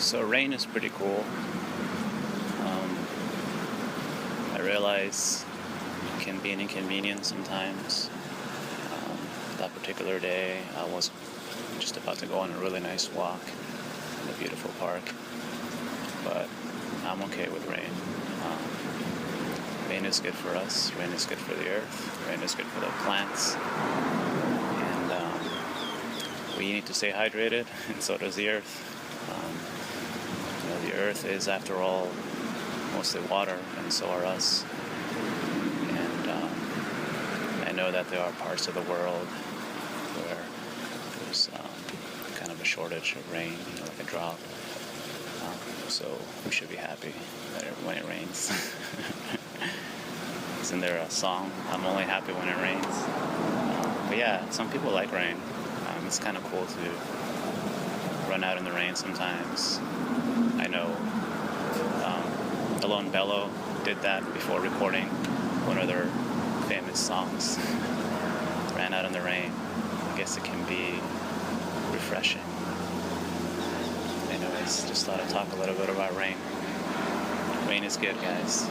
So rain is pretty cool. I realize it can be an inconvenience sometimes. That particular day, I was just about to go on a really nice walk in a beautiful park, but I'm okay with rain. Rain is good for us. Rain is good for the earth. Rain is good for the plants, and we need to stay hydrated, and so does the earth. The earth is, after all, mostly water, and so are us. And I know that there are parts of the world where there's kind of a shortage of rain, like a drought. So we should be happy when it rains. Isn't there a song, "I'm only happy when it rains"? But yeah, some people like rain. It's kind of cool to run out in the rain sometimes. I know Alone Bello did that before recording one of their famous songs. Ran out in the rain. I guess it can be refreshing. Anyways, just thought I'd talk a little bit about rain. Rain is good, guys.